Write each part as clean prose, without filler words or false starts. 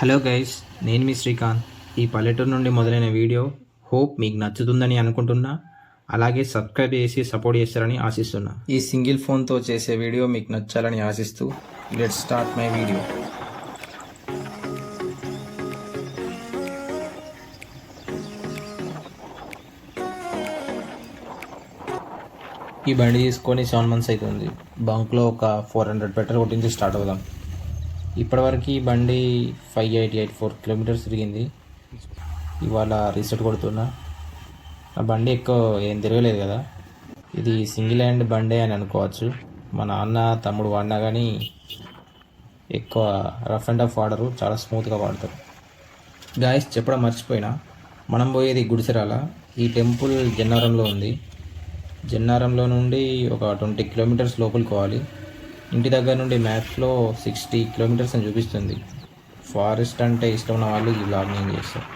Hello guys, నేను మీ శ్రీకాంత్. ఈ పల్లెటూరు నుండి మొదలైన వీడియో హోప్ మీకు నచ్చుతుందని అనుకుంటున్నా. అలాగే సబ్స్క్రైబ్ చేసి సపోర్ట్ చేస్తారని ఆశిస్తున్నా. ఈ సింగిల్ ఫోన్తో చేసే వీడియో మీకు నచ్చాలని ఆశిస్తూ లెట్స్ స్టార్ట్ మై వీడియో. ఈ బండి తీసుకొని 7 months అవుతుంది. బంక్లో ఒక 400 పెట్రోల్ కొట్టించి స్టార్ట్ అవుదాం. ఇప్పటివరకు ఈ బండి 5884 కిలోమీటర్స్ తిరిగింది. ఇవాళ రీసెట్ కొడుతున్నా. ఆ బండి ఎక్కువ ఏం తిరగలేదు కదా, ఇది సింగిల్ హ్యాండ్ బండే అని అనుకోవచ్చు. మా నాన్న తమ్ముడు వాడినా కానీ ఎక్కువ రఫ్ అండ్ టఫ్ వాడరు, చాలా స్మూత్గా వాడతారు. గాయస్ చెప్పడం మర్చిపోయినా, మనం పోయేది గుడిసెరాల. ఈ టెంపుల్ జన్నారంలో ఉంది. జన్నారంలో నుండి ఒక 20 కిలోమీటర్స్ లోపలికి పోవాలి. ఇంటి దగ్గర నుండి మ్యాప్స్లో 60 కిలోమీటర్స్ అని చూపిస్తుంది. ఫారెస్ట్ అంటే ఇష్టం ఉన్న వాళ్ళు ఈ బ్లాగ్ని ఏం చేస్తారు.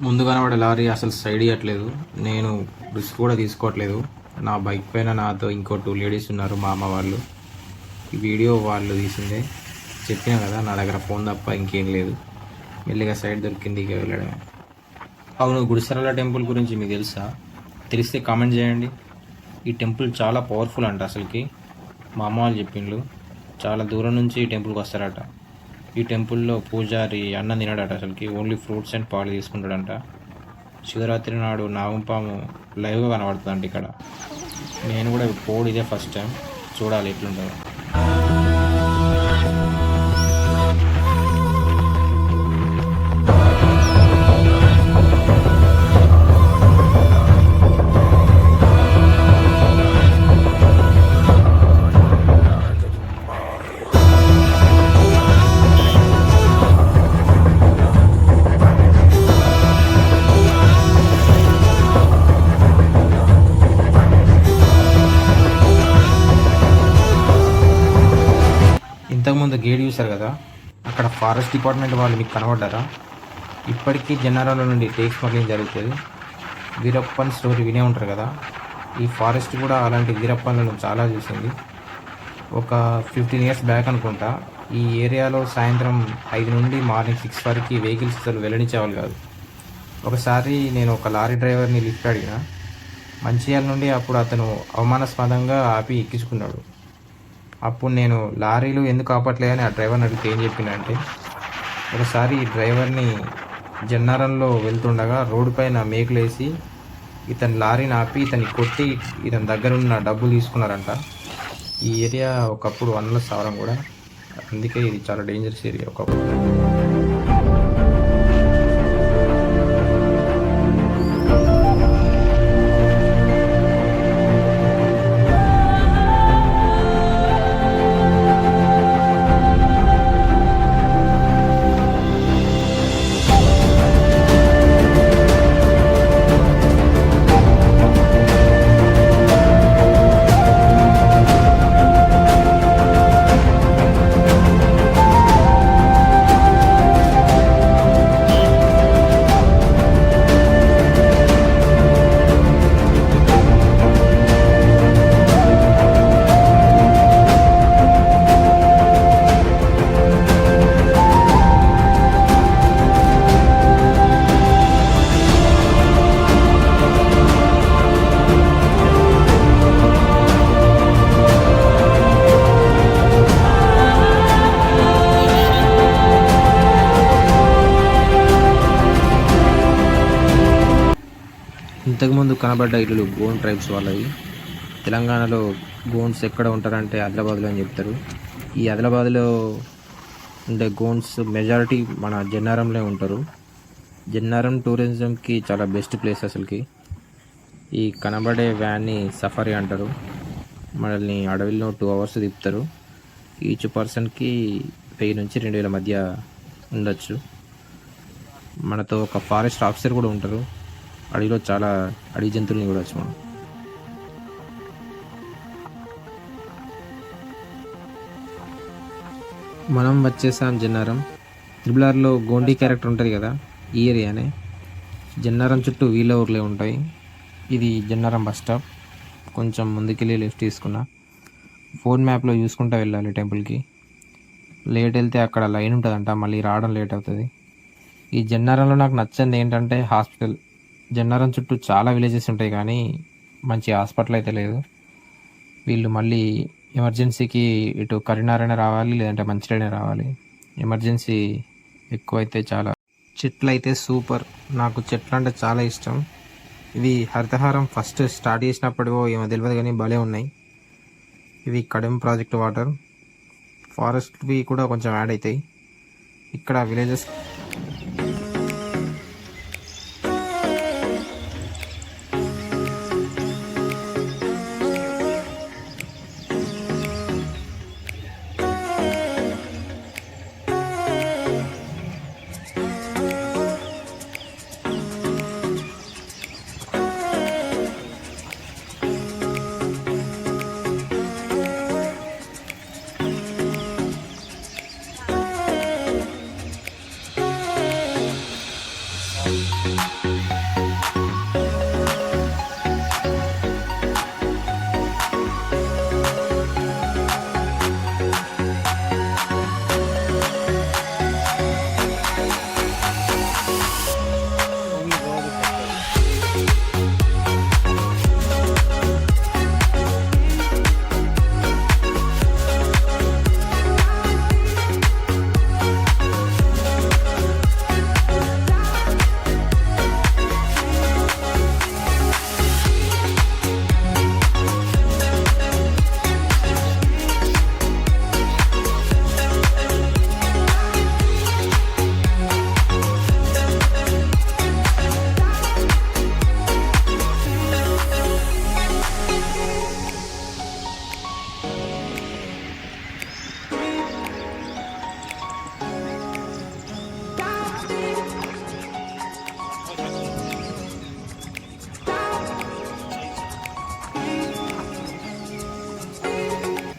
ముందు కనబడే లారీ అసలు సైడ్ ఇవ్వట్లేదు. నేను రిస్క్ కూడా తీసుకోవట్లేదు. నా బైక్ పైన నాతో ఇంకో 2 లేడీస్ ఉన్నారు, మా అమ్మ వాళ్ళు. ఈ వీడియో వాళ్ళు తీసిందే. చెప్పినా కదా, నా దగ్గర ఫోన్ తప్ప ఇంకేం లేదు. మెల్లిగా సైడ్ దొరికింది, ఇక వెళ్ళడమే. అవును, గుడిసెరాల టెంపుల్ గురించి మీకు తెలుసా? తెలిస్తే కామెంట్ చేయండి. ఈ టెంపుల్ చాలా పవర్ఫుల్ అంట అసలుకి. మా అమ్మ వాళ్ళు చెప్పిండ్రు, చాలా దూరం నుంచి ఈ టెంపుల్కి వస్తారట. ఈ టెంపుల్లో పూజారి అన్నం తినడట అసలుకి, ఓన్లీ ఫ్రూట్స్ అండ్ పాలు తీసుకుంటాడంట. శివరాత్రి నాడు నాగంపాము లైవ్గా కనబడుతుందంట ఇక్కడ. నేను కూడా పోడు ఇదే ఫస్ట్ టైం, చూడాలి ఎట్లుంటుందో. ఇంతకుముందు గేట్ చూశారు కదా, అక్కడ ఫారెస్ట్ డిపార్ట్మెంట్ వాళ్ళు మీకు కనబడ్డారా? ఇప్పటికీ జన్నారంలో నుండి టేక్ స్మగ్లింగ్ జరుగుతుంది. వీరప్పన్ స్టోరీ వినే ఉంటారు కదా, ఈ ఫారెస్ట్ కూడా అలాంటి వీరప్పన్లను చాలా చూసింది. ఒక 15 years బ్యాక్ అనుకుంటా, ఈ ఏరియాలో సాయంత్రం 5 నుండి మార్నింగ్ 6 వరకు వెహికల్స్ అసలు వెళ్ళనిచ్చేవాళ్ళు కాదు. ఒకసారి నేను ఒక లారీ డ్రైవర్ని లిఫ్ట్ అడిగిన, మంచిర్యాల నుండి. అప్పుడు అతను అవమానాస్పదంగా ఆపి ఎక్కించుకున్నాడు. అప్పుడు నేను లారీలు ఎందుకు ఆపట్లేదని ఆ డ్రైవర్ని అడిగితే ఏం చెప్పినంటే, ఒకసారి ఈ డ్రైవర్ని జన్నారంలో వెళ్తుండగా రోడ్డు పైన మేకులేసి ఇతని లారీని ఆపి ఇతన్ని కొట్టి ఇతని దగ్గర ఉన్న డబ్బులు తీసుకున్నారంట. ఈ ఏరియా ఒకప్పుడు వనరుల స్థావరం కూడా, అందుకే ఇది చాలా డేంజరస్ ఏరియా ఒకప్పుడు. ఇంతకుముందు కనబడ్డ ఇల్లులు గోండ్ ట్రైబ్స్ వాళ్ళవి. తెలంగాణలో గోండ్స్ ఎక్కడ ఉంటారంటే ఆదిలాబాద్లో అని చెప్తారు. ఈ ఆదిలాబాద్లో ఉండే గోండ్స్ మెజారిటీ మన జన్నారంలో ఉంటారు. జన్నారం టూరిజంకి చాలా బెస్ట్ ప్లేస్ అసలుకి. ఈ కనబడే వ్యాన్ని సఫారీ అంటారు. మనల్ని అడవిలో 2 అవర్స్ తిప్పుతారు. ఈచ్ పర్సన్కి 1000 నుంచి 2000 మధ్య ఉండొచ్చు. మనతో ఒక ఫారెస్ట్ ఆఫీసర్ కూడా ఉంటారు. అడవిలో చాలా అడవి జంతువుల్ని చూడవచ్చు మనం. మనం వచ్చేసాం జన్నారం. త్రిబులార్లో గోండీ క్యారెక్టర్ ఉంటుంది కదా, ఈ ఏరియానే. జన్నారం చుట్టూ వీళ్ళ ఊర్లే ఉంటాయి. ఇది జన్నారం బస్ స్టాప్. కొంచెం ముందుకెళ్ళి లెఫ్ట్ తీసుకున్నా. ఫోన్ మ్యాప్లో చూసుకుంటూ వెళ్ళాలి టెంపుల్కి. లేట్ వెళ్తే అక్కడ లైన్ ఉంటుందంట, మళ్ళీ రావడం లేట్ అవుతుంది. ఈ జన్నారంలో నాకు నచ్చింది ఏంటంటే హాస్పిటల్. జన్నారం చుట్టూ చాలా విలేజెస్ ఉంటాయి కానీ మంచి హాస్పిటల్ అయితే లేదు. వీళ్ళు మళ్ళీ ఎమర్జెన్సీకి ఇటు కరీంనగర్ రావాలి, లేదంటే మంచిర్యాల రావాలి. ఎమర్జెన్సీ ఎక్కువైతే చాలా. చెట్లు అయితే సూపర్. నాకు చెట్లు అంటే చాలా ఇష్టం. ఇవి హరితహారం ఫస్ట్ స్టార్ట్ చేసినప్పుడు ఏమో తెలియదు కానీ భలే ఉన్నాయి. ఇవి కడెం ప్రాజెక్ట్ వాటర్. ఫారెస్ట్వి కూడా కొంచెం యాడ్ అవుతాయి ఇక్కడ విలేజెస్.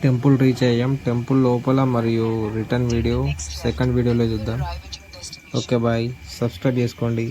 టెంపుల్ రీచ్ అయ్యాం. టెంపుల్ లోపల మరియు రిటర్న్ వీడియో సెకండ్ వీడియోలో చూద్దాం. Okay bye. సబ్స్క్రైబ్ చేసుకోండి.